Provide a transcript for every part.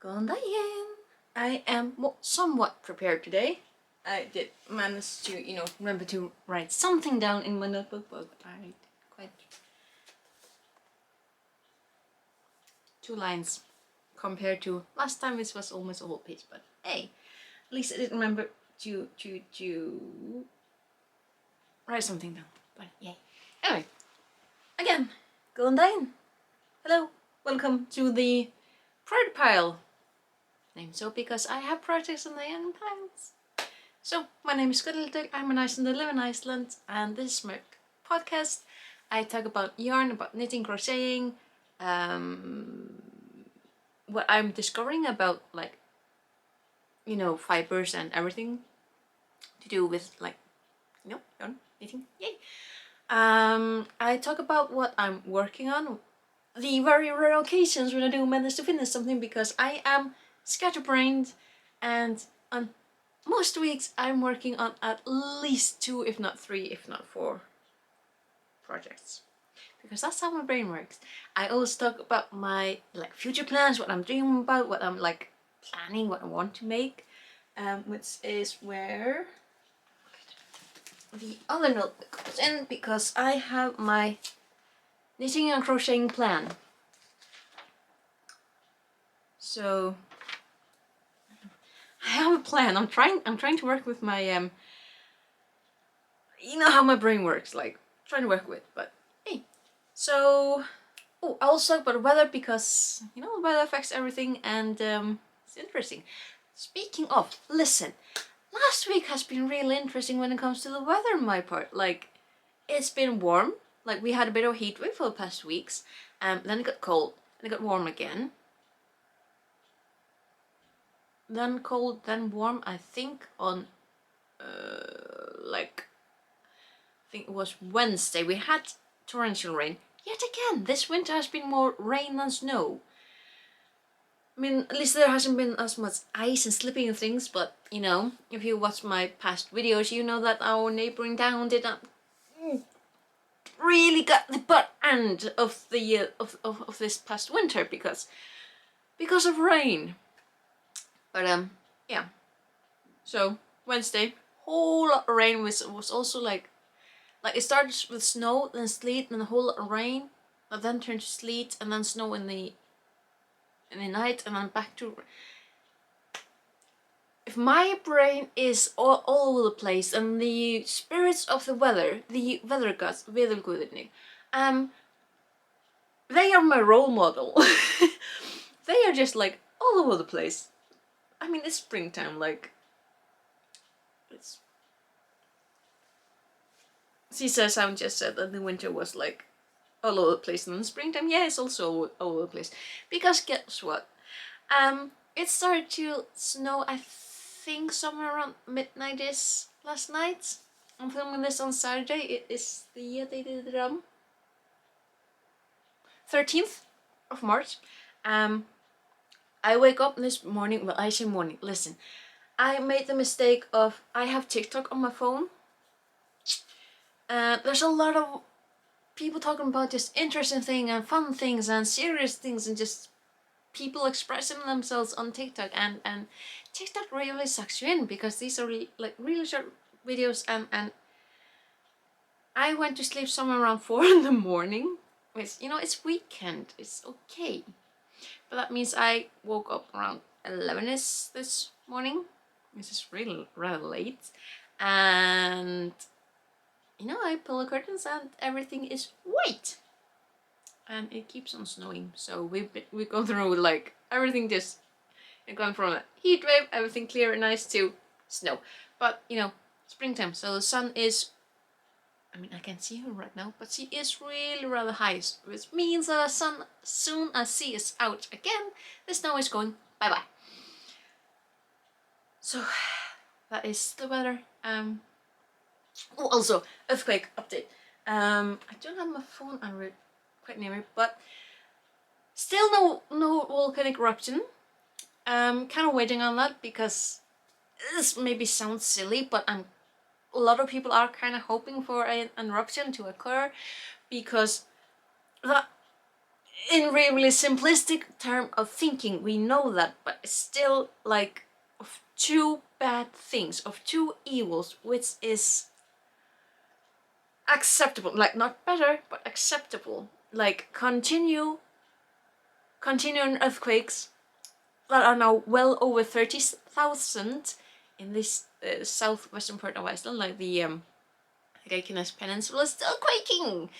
Gondayen. I am somewhat prepared today. I did manage to, remember to write something down in my notebook, but I quite 2 lines compared to last time, which was almost a whole page. But hey, at least I did remember to write something down. But yay. Anyway, again, Gondayen. Hello, welcome to the project pile. Named so because I have projects in the end piles. So, my name is Untitled. I'm an Icelander, live in Iceland, and this is my podcast. I talk about yarn, about knitting, crocheting, what I'm discovering about, like, fibers and everything to do with, like, yarn, knitting, yay. I talk about what I'm working on, the very rare occasions when I do manage to finish something, because I am scatterbrained, and on most weeks I'm working on at least 2, if not 3, if not 4 projects, because that's how my brain works. I always talk about my future plans, what I'm dreaming about, what I'm planning, what I want to make, which is where the other notebook goes in, because I have my knitting and crocheting plan. So I have a plan. I'm trying to work with my how my brain works, trying to work with, but hey. So I also talk about the weather, because the weather affects everything, and it's interesting. Speaking of, listen, last week has been really interesting when it comes to the weather in my part. It's been warm, we had a bit of a heat wave for the past weeks, then it got cold, and it got warm again. Then cold, then warm. I think on I think it was Wednesday we had torrential rain. Yet again, this winter has been more rain than snow. I mean, at least there hasn't been as much ice and slipping and things, but if you watch my past videos, you know that our neighboring town did not really got the butt end of the of this past winter because of rain. But yeah. So Wednesday, whole lot of rain, was also it started with snow, then sleet, then a whole lot of rain, but then turned to sleet, and then snow in the night, and then back to. If my brain is all over the place, and the spirits of the weather gods, veðurguðirnir, they are my role model. They are just all over the place. I mean, it's springtime, it's. She says, I just said that the winter was all over the place, and in springtime, yeah, it's also all over the place. Because guess what? It started to snow, I think, somewhere around midnight last night. I'm filming this on Saturday. It is the day did it 13th of March. I wake up this morning. Well, I say morning. Listen, I made the mistake of I have TikTok on my phone. There's a lot of people talking about just interesting things and fun things and serious things, and just people expressing themselves on TikTok, and TikTok really sucks you in, because these are really short videos, and I went to sleep somewhere around 4 in the morning, which it's weekend, it's okay, but that means I woke up around 11ish this morning, which is really rather late, and I pull the curtains and everything is white. And it keeps on snowing, so we've gone through everything just gone from a heat wave, everything clear and nice, to snow. But springtime, so the sun is, I mean, I can see her right now, but she is really rather high, which means that the sun, soon as she is out again, the snow is going bye-bye. So that is the weather. Also, earthquake update. I don't have my phone on quite near me, but still no volcanic eruption. Kind of waiting on that, because this maybe sounds silly, but a lot of people are kind of hoping for an eruption to occur, because that in really simplistic term of thinking, we know that, but it's still like of two bad things, of two evils, which is acceptable, like not better, but acceptable. Like continuing earthquakes that are now well over 30,000 in this southwestern part of Iceland, like the Reykjanes Peninsula is still quaking.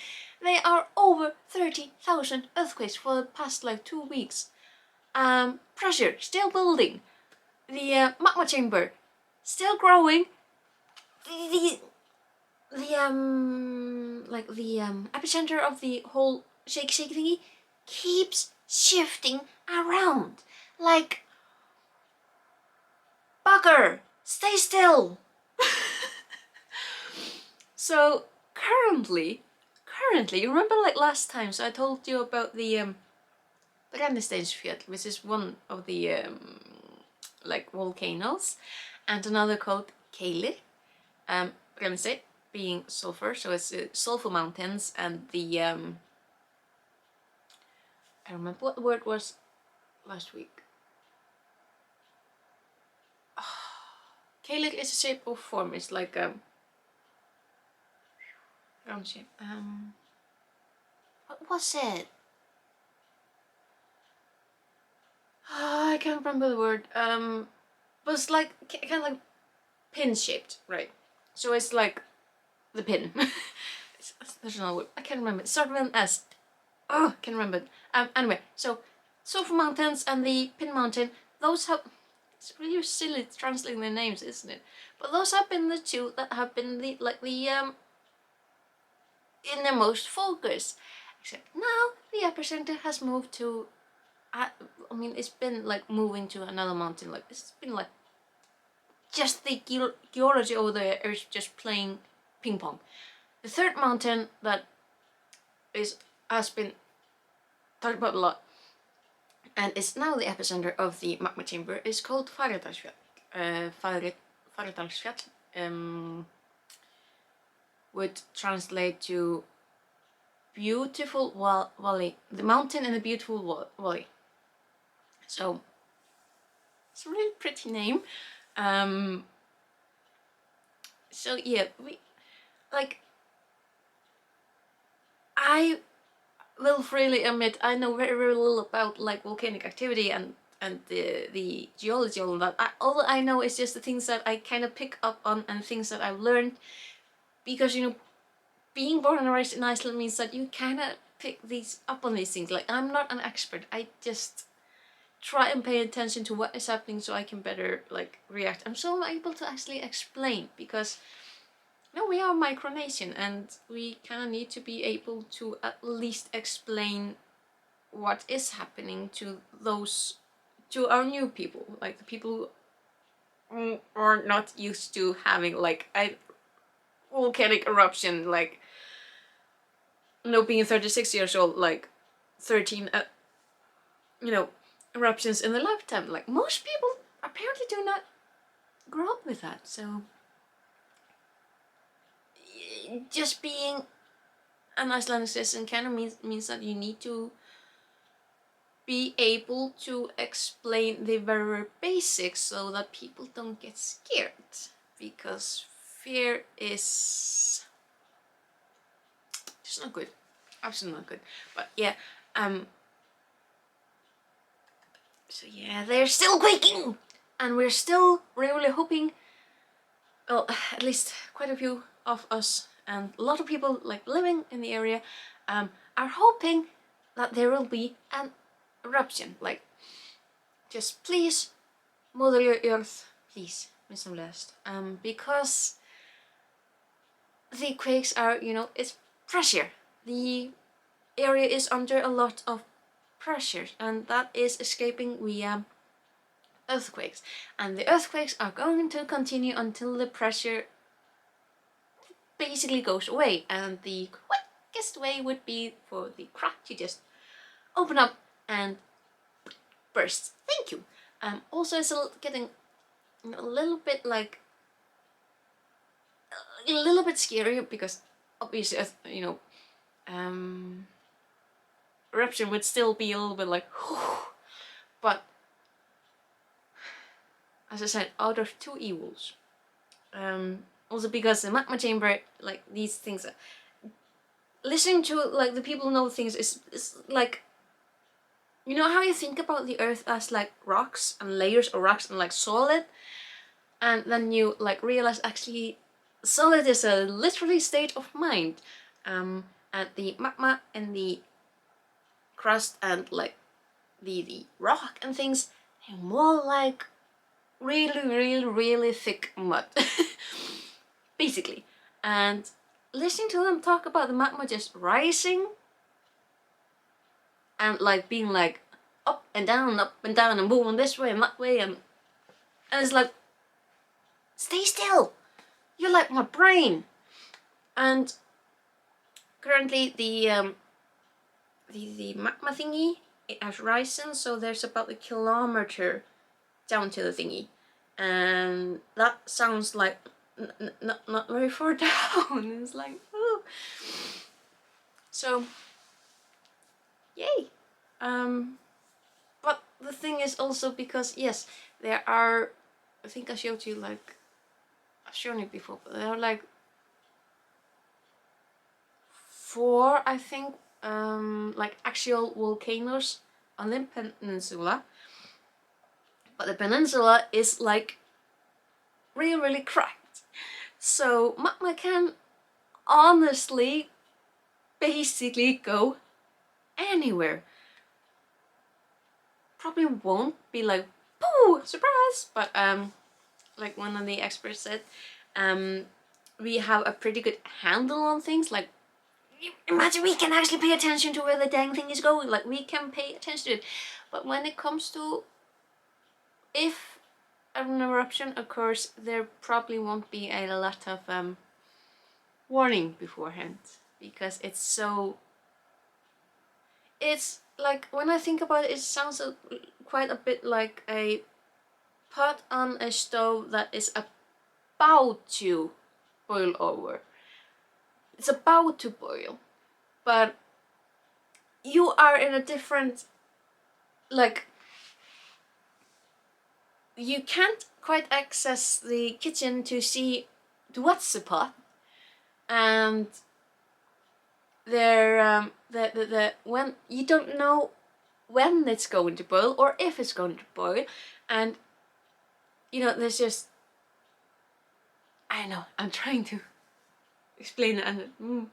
They are over 30,000 earthquakes for the past like 2 weeks. Pressure still building. The magma chamber still growing. The epicenter of the whole shake thingy keeps shifting around. Like, bugger, stay still. So currently, you remember like last time? So I told you about the Brennisteinsfjöll, which is one of the like volcanoes, and another called Keilir. Brennisteinsfjöll being sulfur, so it's sulfur mountains, and the I remember what the word was last week. Keilir is a shape of form. It's like a round shape. What was it? I can't remember the word. But it's like kind of like pin shaped, right? So it's like the pin. There's another word. I can't remember. It started with an S. Oh, I can't remember. Anyway, so Sulphur Mountains and the Pin Mountain, those have. It's really silly translating their names, isn't it? But those have been the two that have been the innermost focus. Except now the epicenter has moved to. I mean, it's been like moving to another mountain. Like it's been like just the geology over there is just playing ping pong. The third mountain that has been talked about a lot and is now the epicenter of the magma chamber is called Fagradalsfjall. Fagradalsfjall would translate to beautiful valley, the mountain in the beautiful valley. So it's a really pretty name. So yeah, we like. I will freely admit I know very little about like volcanic activity and the geology and all that. All I know is just the things that I kind of pick up on and things that I've learned, because being born and raised in Iceland means that you kind of pick these up on these things. Like I'm not an expert. I just try and pay attention to what is happening so I can better like react. And so I'm able to actually explain, because we are a micronation and we kind of need to be able to at least explain what is happening to our new people, like the people who are not used to having like a volcanic eruption, like being 36 years old, like 13 eruptions in their lifetime. Like most people apparently do not grow up with that. So just being an Icelandic citizen kind of means that you need to be able to explain the very basics so that people don't get scared, because fear is just not good, absolutely not good. But yeah, so yeah, they're still quaking, and we're still really hoping, well, at least quite a few of us and a lot of people like living in the area are hoping that there will be an eruption. Like, just please, Mother Earth, please, vinsamlegast. Because the quakes are, it's pressure. The area is under a lot of pressure, and that is escaping via earthquakes. And the earthquakes are going to continue until the pressure basically goes away. And the quickest way would be for the crack to just open up and burst. Thank you. Also, it's getting a little bit like a little bit scary, because obviously, eruption would still be a little bit like, whew. But as I said, out of two evils. Also because the magma chamber, like these things, listening to like the people who know things is like, you know how you think about the earth as like rocks and layers of rocks and like solid, and then you like realize actually solid is a literally state of mind, and the magma and the crust and like the rock and things are more like really thick mud. Basically. And listening to them talk about the magma just rising and like being like up and down and moving this way and that way, and it's like, stay still, you're like my brain. And currently the magma thingy, it has risen, so there's about a kilometer down to the thingy, and that sounds like not very far down. It's like, ooh. So yay. But the thing is also because yes, there are, I think I showed you, like I've shown it before, but there are like 4, I think, like actual volcanoes on the peninsula. But the peninsula is like really cracked. So magma can honestly basically go anywhere. Probably won't be like, boo, surprise, but like one of the experts said, we have a pretty good handle on things. Like, imagine we can actually pay attention to where the dang thing is going. Like, we can pay attention to it. But when it comes to if an eruption occurs, there probably won't be a lot of warning beforehand, because it's so, it's like, when I think about it, it sounds quite a bit like a pot on a stove that is about to boil over. It's about to boil, but you are in a different, like, you can't quite access the kitchen to see what's the pot, and there the when you don't know when it's going to boil or if it's going to boil, and you know, there's just, I don't know, I'm trying to explain it, and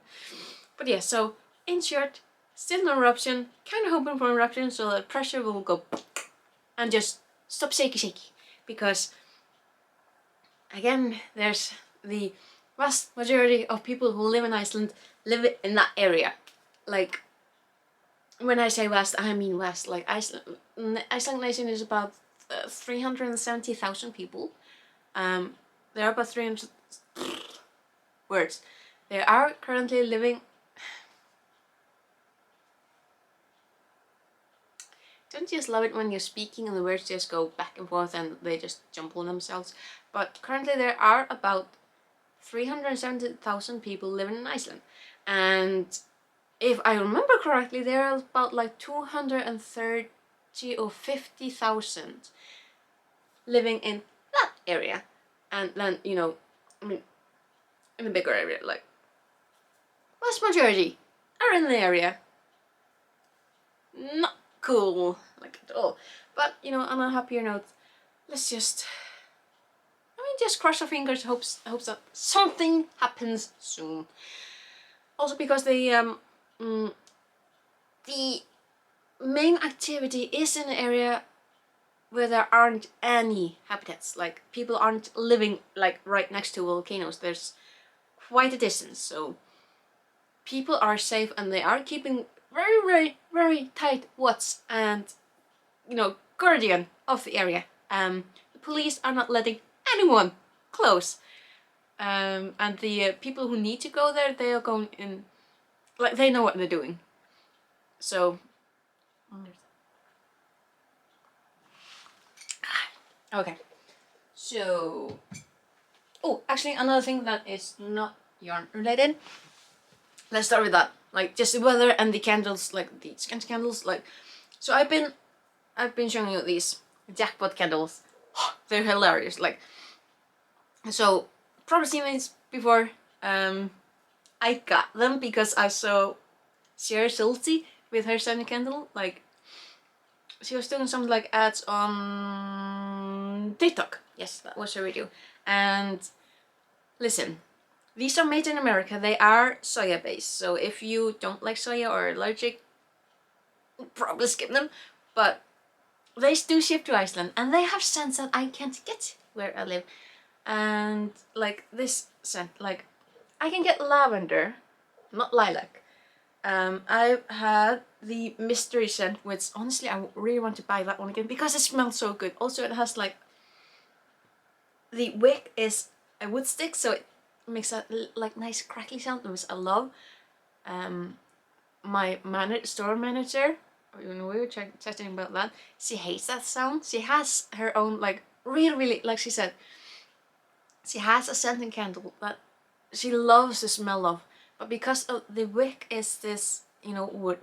but yeah, so in short, still no eruption, kind of hoping for an eruption so that pressure will go and just stop shaky, because again, there's the vast majority of people who live in Iceland live in that area. Like, when I say west, I mean west. Like, Iceland nation is about 370,000 people. There are about 300 words. They are currently living. Don't you just love it when you're speaking and the words just go back and forth and they just jumble themselves? But currently there are about 370,000 people living in Iceland, and if I remember correctly, there are about like 230 or 50,000 living in that area, and then, you know, I mean, in a bigger area, like vast majority are in the area. Not cool, like, at all. But you know, on a happier note, let's just, I mean, just cross our fingers, hopes that something happens soon. Also because the main activity is in an area where there aren't any habitats. Like, people aren't living like right next to volcanoes. There's quite a distance, so people are safe and they are keeping very tight watch and, you know, guardian of the area. The police are not letting anyone close, and the people who need to go there, they are going in, like, they know what they're doing. So okay, so, oh, actually another thing that is not yarn related, let's start with that. like just the weather and the candles, like these kinds of candles. Like, so I've been showing you these jackpot candles. They're hilarious. Like, so probably seen these before. I got them because I saw Sarah Schulte with her Sunny candle. Like, she was doing some like ads on TikTok. Yes, that was her video. And listen, these are made in America. They are soya based. So if you don't like soya or are allergic, probably skip them. But they do ship to Iceland, and they have scents that I can't get where I live. And like this scent, like I can get lavender, not lilac. I've had the mystery scent, which honestly I really want to buy that one again because it smells so good. Also, it has like, the wick is a wood stick, so it makes a like nice crackly sound, which I love. My store manager, we were chatting about that. She hates that sound. She has her own like really, like she said, she has a scenting candle that she loves the smell of, but because of the wick is this, you know, wood,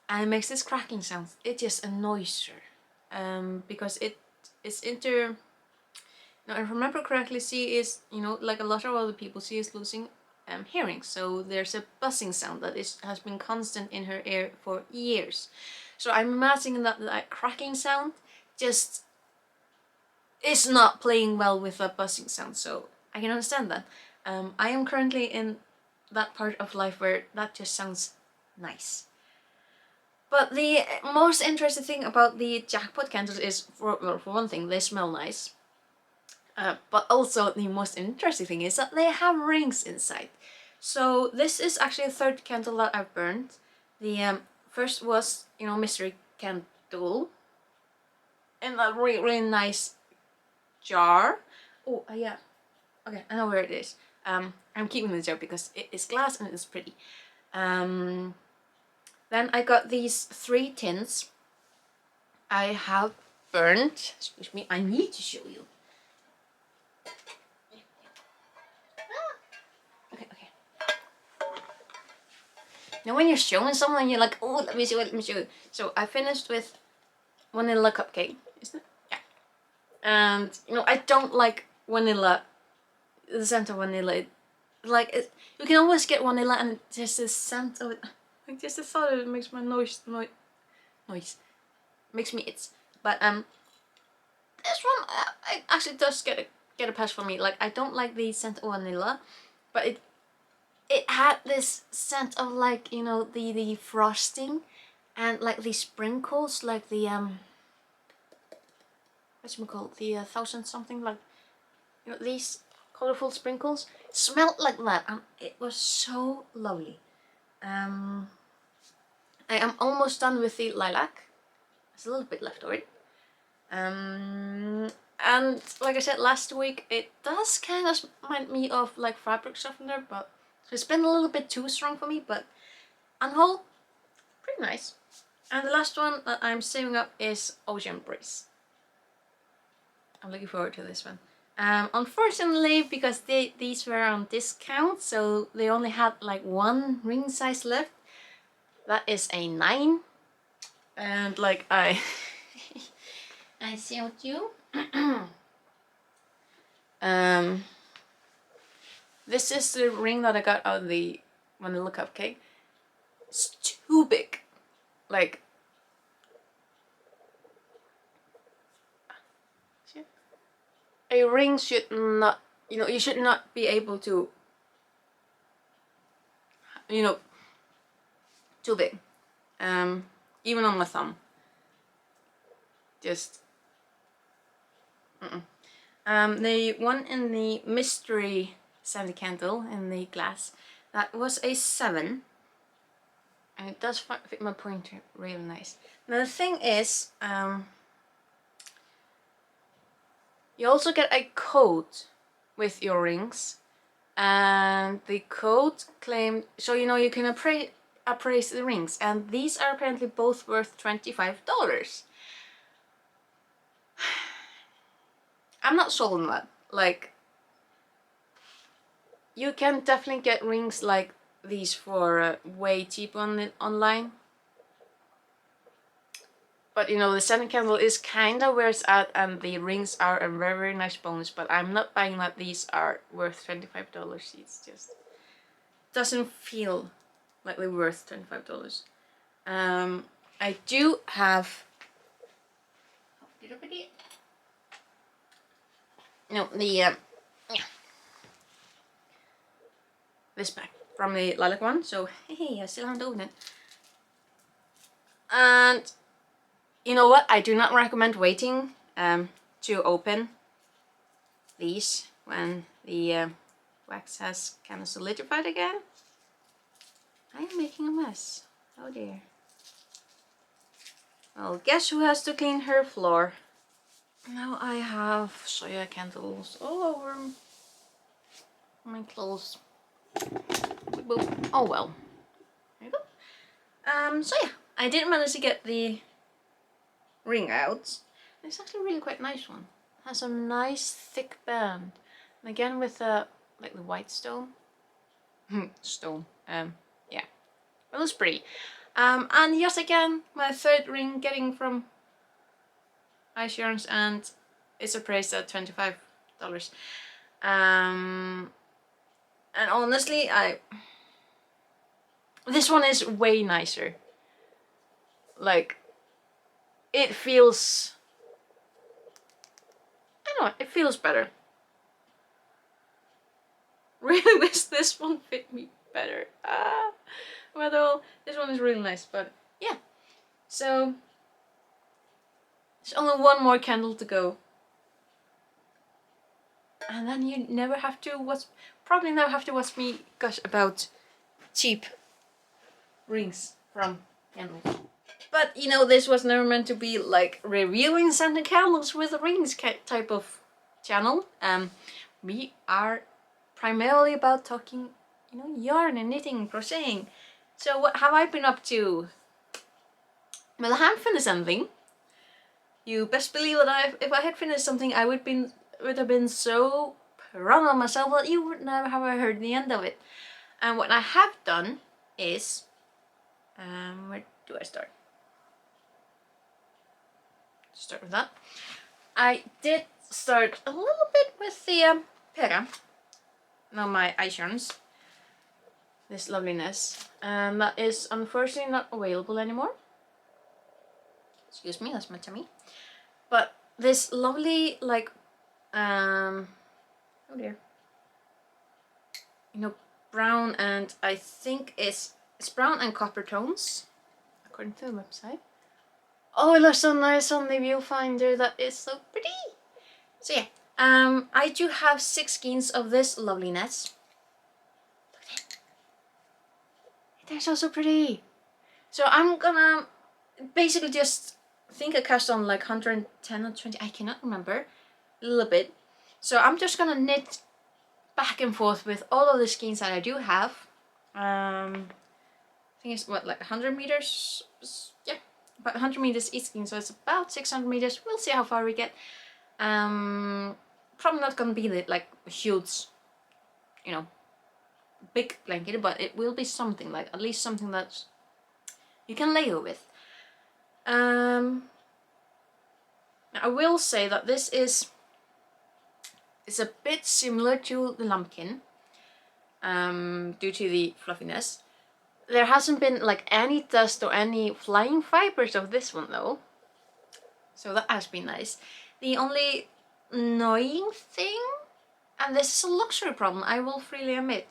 and it makes this cracking sound, it just annoys her. Because it is now, if I remember correctly, she is, you know, like a lot of other people, she is losing hearing. So there's a buzzing sound that has been constant in her ear for years. So I'm imagining that cracking sound just is not playing well with that buzzing sound. So I can understand that. I am currently in that part of life where that just sounds nice. But the most interesting thing about the jackpot candles is, for one thing, they smell nice. But also the most interesting thing is that they have rings inside. So this is actually the third candle that I've burned. The first was, you know, mystery candle in a really nice jar. Oh yeah, okay, I know where it is. I'm keeping the jar because it is glass and it is pretty. Then I got these 3 tins. I have burned. Excuse me, I need to show you. Okay. Now when you're showing someone, you're like, oh, let me show you. So I finished with vanilla cupcake, isn't it? Yeah. And you know, I don't like vanilla, the scent of vanilla. You can always get vanilla and just the scent of it. Like just the thought of it makes my noise. Makes me itch. But this one it actually does get a pass for me. Like, I don't like the scent of vanilla, but it had this scent of, like, you know, the frosting and like the sprinkles, like the whatchamacallit, the 1,000 something, like, you know, these colorful sprinkles smelled like that, and it was so lovely. I am almost done with the lilac. There's a little bit left of it. And like I said last week, it does kind of remind me of like fabric softener, but so it's been a little bit too strong for me, but on whole, pretty nice. And the last one that I'm saving up is Ocean Breeze. I'm looking forward to this one. Unfortunately, because these were on discount, so they only had like 1 ring size left. That is a 9. And like I showed you. This is the ring that I got out of the vanilla cupcake. It's too big. Like, a ring should not, you know, you should not be able to, you know, too big. Even on my thumb. Just the one in the mystery scented candle in the glass, that was a 7, and it does fit my pointer really nice. Now the thing is, you also get a code with your rings, and the code claimed, so you know, you can appraise the rings, and these are apparently both worth $25. I'm not sold on that. Like, you can definitely get rings like these for way cheap online. But you know, the scented candle is kind of where it's at, and the rings are a very, very nice bonus, but I'm not buying that these are worth $25. It's just doesn't feel like they're worth $25. I do have no the this bag from the lilac one, so hey, I still haven't opened it. And you know what? I do not recommend waiting to open these when the wax has kind of solidified again. I am making a mess. Oh dear. Well, guess who has to clean her floor? Now I have soya candles all over my clothes. Boop. Oh well. There you go. So yeah, I did manage to get the ring out. It's actually a really quite nice one. It has a nice thick band. And again with like the white stone. Stone. Yeah. It looks pretty. And yet again, my third ring getting from Ice Yarns, and it's appraised at $25. And honestly, this one is way nicer. Like, it feels, I don't know, it feels better. Really wish this one fit me better. Well, this one is really nice, but yeah. So, there's only one more candle to go. And then you never have to probably never have to watch me gush about cheap rings from candles. But you know, this was never meant to be like reviewing scented candles with rings type of channel. We are primarily about talking, you know, yarn and knitting and crocheting. So what have I been up to? Well, I haven't finished something. You best believe that if I had finished something, I would have been so proud of myself that you would never have heard the end of it. And what I have done is, where do I start? Start with that. I did start a little bit with the Pera. Now my ice yarns. This loveliness. And that is unfortunately not available anymore. Excuse me, that's my tummy. But this lovely, like, oh dear. You know, brown, and I think it's brown and copper tones, according to the website. Oh, it looks so nice on the viewfinder. That is so pretty. So yeah, I do have 6 skeins of this loveliness. Look at it. They're so pretty. So I'm gonna basically just think I cast on like 110 or 20. I cannot remember. A little bit. So I'm just gonna knit back and forth with all of the skeins that I do have. I think it's what, like 100 meters? Yeah, about 100 meters each skein, so it's about 600 meters. We'll see how far we get. Probably not gonna be like a huge, you know, big blanket, but it will be something, like at least something that you can layer with. I will say that this is a bit similar to the Lambkin, due to the fluffiness. There hasn't been like any dust or any flying fibers of this one though, so that has been nice. The only annoying thing, and this is a luxury problem, I will freely admit,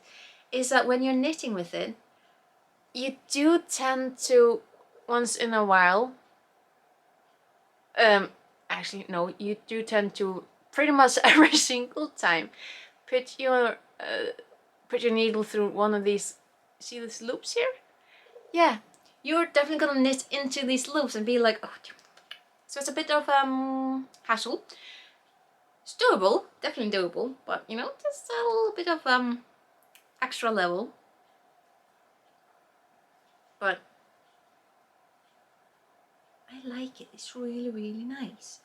is that when you're knitting with it, you do tend to, once in a while, actually no, you do tend to pretty much every single time put your needle through one of these, see these loops here? Yeah, you're definitely gonna knit into these loops and be like, oh. So it's a bit of hassle. It's doable, definitely doable, but you know, just a little bit of extra level. But I like it. It's really, really nice.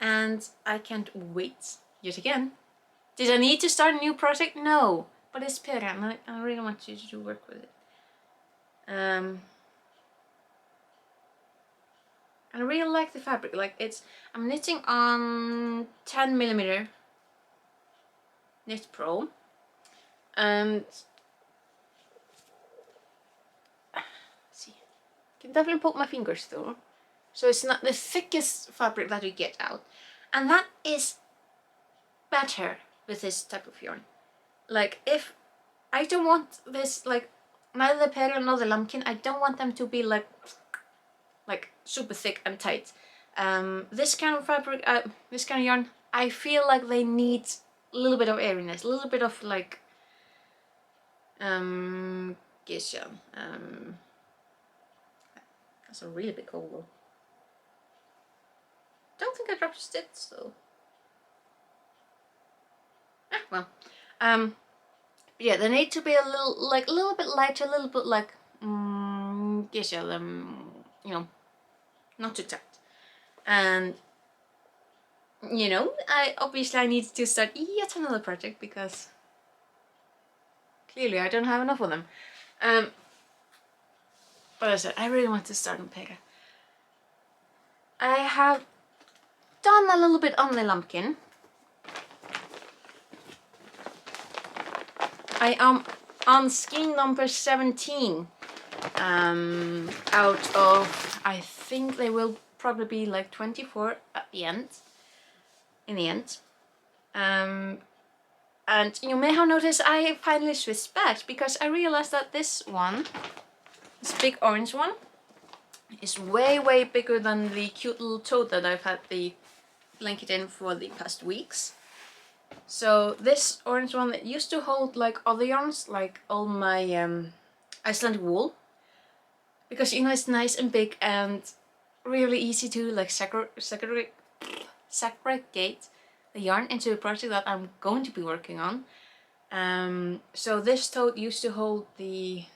And I can't wait. Yet again. Did I need to start a new project? No. but it's pera, and I really want you to work with it. And I really like the fabric. Like I'm knitting on 10mm Knit Pro, and see, I can definitely poke my fingers through. So it's not the thickest fabric that you get out, and that is better with this type of yarn. Like, if I don't want this, like neither the pera nor the lambkin, I don't want them to be like super thick and tight. This kind of fabric, this kind of yarn, I feel like they need a little bit of airiness, a little bit of like Gisha. That's a really big hole though. Don't think I dropped stitch though. Well, yeah, they need to be a little bit lighter, a little bit like Gisha, you know, not too tight. And you know, I need to start yet another project because clearly I don't have enough of them. But as I said, I really want to start on pera. I have done a little bit on the lambkin. I am on skein number 17 out of, I think they will probably be like 24 at the end, in the end. And you may have noticed I finally switched back because I realized that this one, this big orange one, is way bigger than the cute little toad that I've had the blanket in for the past weeks. So this orange one, that used to hold like other yarns, like all my Icelandic wool, because you know it's nice and big and really easy to like segregate the yarn into a project that I'm going to be working on. So this tote used to hold the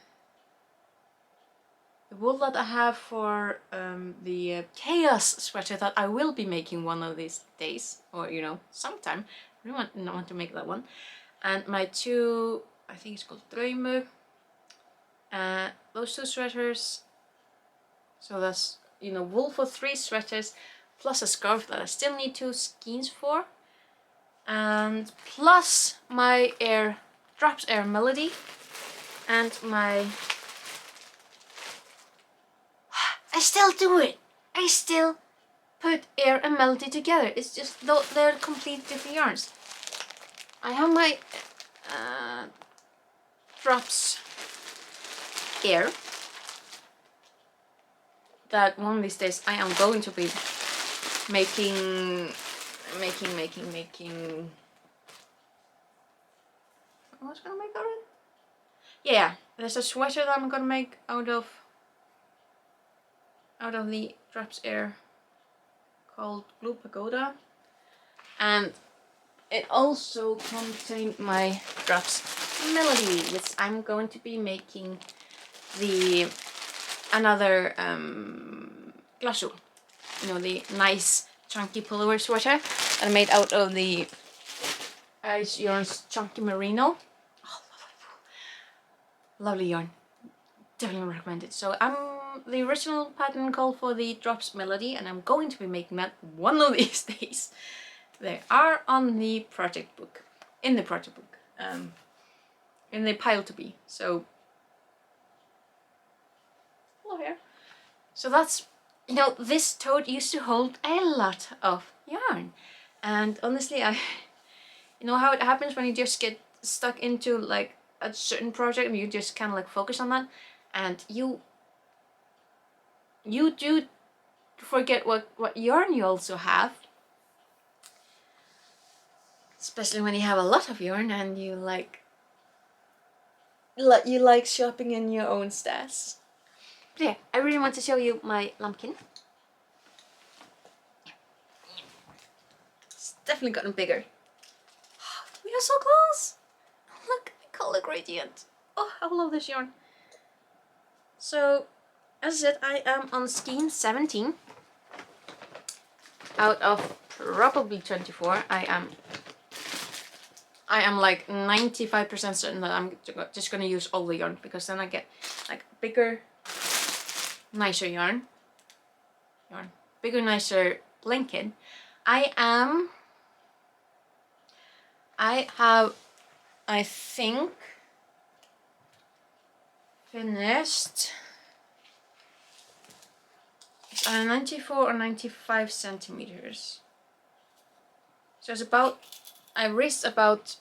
wool that I have for the chaos sweater that I will be making one of these days, or you know, sometime. I really want to make that one. And my two, I think it's called Draumur, those two sweaters. So that's, you know, wool for 3 sweaters, plus a scarf that I still need 2 skeins for, and plus my Drops Air Melody, and my... I still do it! I still put Air and Melody together. It's just, though they're complete different yarns. I have my Drops Air that one of these days I am going to be making. What's gonna make out of it? Yeah, there's a sweater that I'm gonna make out of the Drops Air called Blue Pagoda, and it also contained my Drops Melody, which I'm going to be making another glasswool. You know, the nice chunky pullover sweater that I made out of the Ice Yarn's Chunky Merino. Oh, lovely yarn. Definitely recommend it. So the original pattern called for the Drops Melody, and I'm going to be making that one of these days. They are on the project book, in the pile to be. So hello here. So that's, you know, this tote used to hold a lot of yarn, and honestly, you know how it happens when you just get stuck into like a certain project and you just kind of like focus on that, and you do forget what yarn you also have, especially when you have a lot of yarn and you like shopping in your own stash. But yeah, I really want to show you my lambkin. It's definitely gotten bigger. We are so close! Look, the color gradient. Oh, I love this yarn. So, as I said, I am on skein 17 out of probably 24. I am I am like 95% certain that I'm just gonna use all the yarn, because then I get like bigger, nicer yarn. Bigger, nicer Lambkin. I have, I think, finished. It's 94 or 95 centimeters. So it's about, I raised about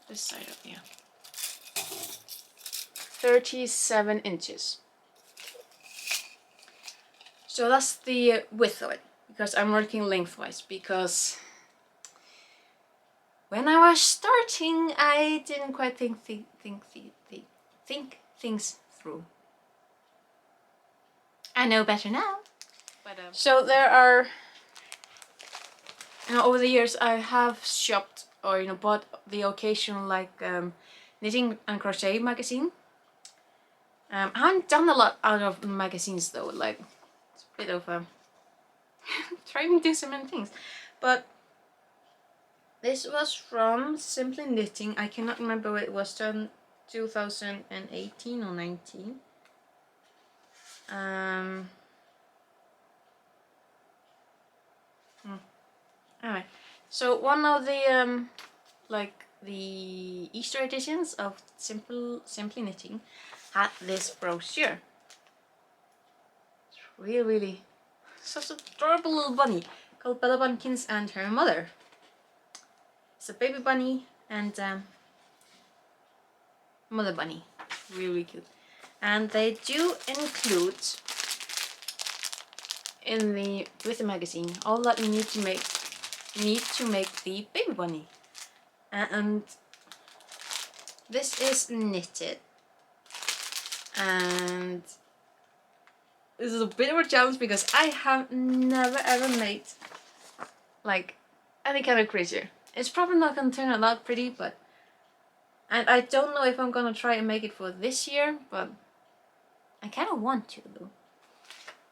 this side of here, 37 inches. So that's the width of it, because I'm working lengthwise, because when I was starting I didn't quite think things through. I know better now. But, so there are, over the years I have shopped or bought the occasional like knitting and crochet magazine. I haven't done a lot out of magazines though, like it's a bit of trying to do so many things. But this was from Simply Knitting. I cannot remember what it was done, 2018 or 19. Anyway, so one of the like the Easter editions of Simply Knitting had this brochure. It's really such an adorable little bunny called Bella Bunkins and her mother. It's a baby bunny and mother bunny, really cute. And they do include with the magazine all that you need to make the baby bunny. And this is knitted, and this is a bit of a challenge because I have never ever made like any kind of creature. It's probably not gonna turn out that pretty, but and I don't know if I'm gonna try and make it for this year, but I kind of want to though.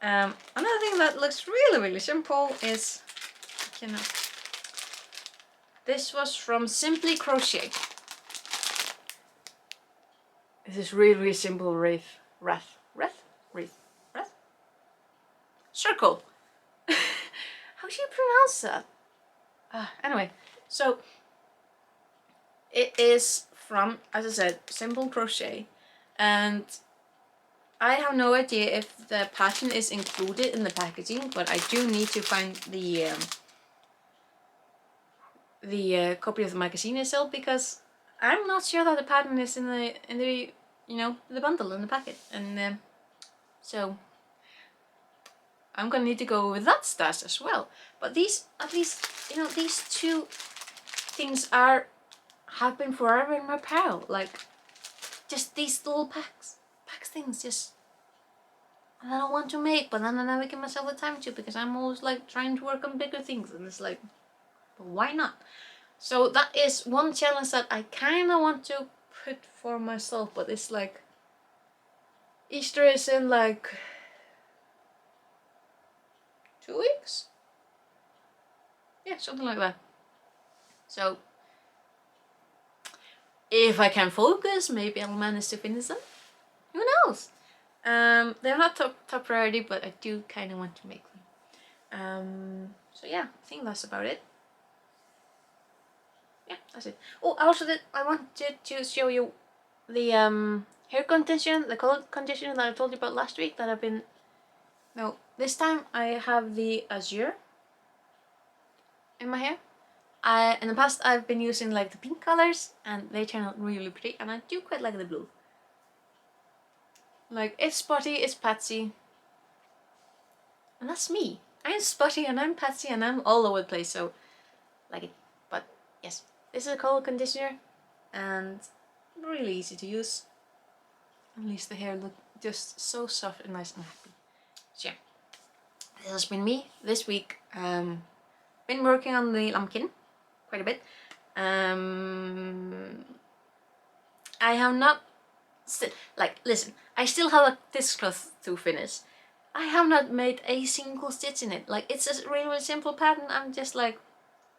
Another thing that looks really simple is, this was from Simply Crochet. This is really simple wreath. Circle. How do you pronounce that? Anyway, so it is from, as I said, Simple Crochet, and I have no idea if the pattern is included in the packaging, but I do need to find the copy of the magazine itself, because I'm not sure that the pattern is in the the bundle in the packet, and so I'm gonna need to go with that stash as well. But these, at least these two things have been forever in my pile, like just these little packs things, just that I want to make, but then I never give myself the time to, because I'm always like trying to work on bigger things, and it's like, but why not? So that is one challenge that I kind of want to put for myself, but it's like Easter is in like 2 weeks? Yeah, something like that. So if I can focus, maybe I'll manage to finish them. Who knows? They're not top priority, but I do kind of want to make them. So yeah, I think that's about it. Yeah, that's it. Oh, I wanted to show you the hair conditioner, the color conditioner that I told you about last week that I've been... No, this time I have the azure in my hair. In the past I've been using like the pink colors, and they turn out really pretty, and I do quite like the blue. Like, it's spotty, it's patsy, and that's me. I'm spotty and I'm patsy and I'm all over the place, so like it. But yes, this is a color conditioner and really easy to use. At least the hair look just so soft and nice and happy. So yeah, this has been me this week. Been working on the Lambkin quite a bit. I have not listen, I still have a dishcloth to finish. I have not made a single stitch in it. Like, it's a really simple pattern. I'm just like,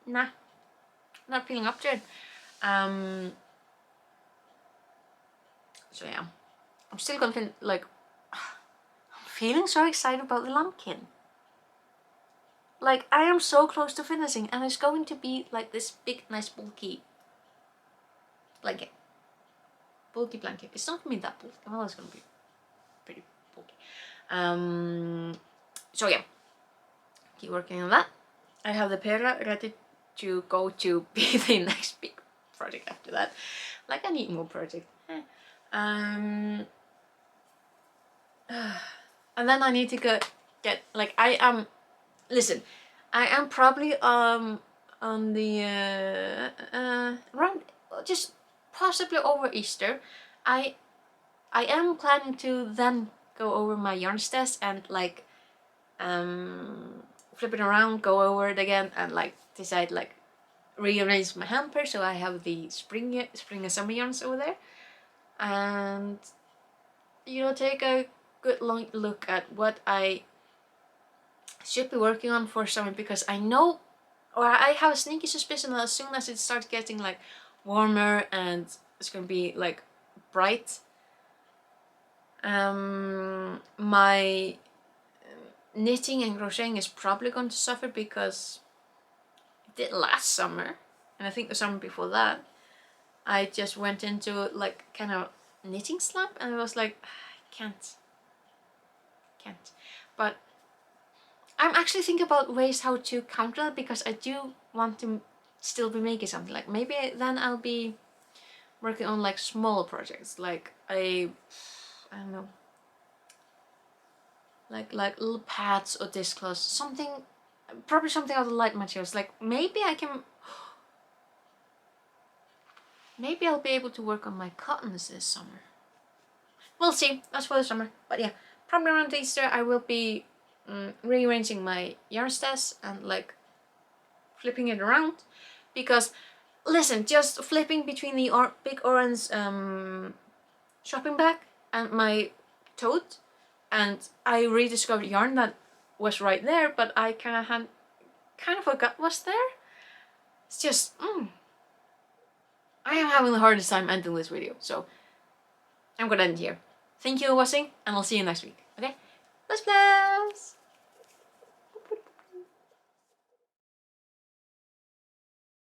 nah, not feeling up to it. So yeah, I'm still gonna like, I'm feeling so excited about the Lambkin. Like, I am so close to finishing, and it's going to be like this big, nice, bulky blanket. Bulky blanket. It's not gonna be that bulky. Well, it's gonna be pretty bulky. So yeah, keep working on that. I have the Perla ready to go to be the next big project after that. Like an emo project. And then I need to get like, listen, I am probably on the around just possibly over Easter. I am planning to then go over my yarn stash and like flip it around, go over it again, and like decide like rearrange my hamper so I have the spring and summer yarns over there, and you know, take a good long look at what I should be working on for summer, because I know, or I have a sneaky suspicion that as soon as it starts getting like warmer and it's gonna be like bright, my knitting and crocheting is probably going to suffer, because it did last summer, and I think the summer before that I just went into like kind of knitting slump, and I was like, I can't. But I'm actually thinking about ways how to counter that, because I do want to still be making something. Like maybe then I'll be working on like small projects, like I don't know, like little pads or dishcloths, something, probably something out of light materials. Like maybe I'll be able to work on my cottons this summer. We'll see. That's for the summer. But yeah, probably around Easter I will be rearranging my yarn stash and like flipping it around, because listen, just flipping between the big orange shopping bag and my tote, and I rediscovered yarn that was right there, but I kind of forgot was there. It's just I am having the hardest time ending this video, so I'm gonna end here. Thank you for watching, and I'll see you next week. Okay, let's bless.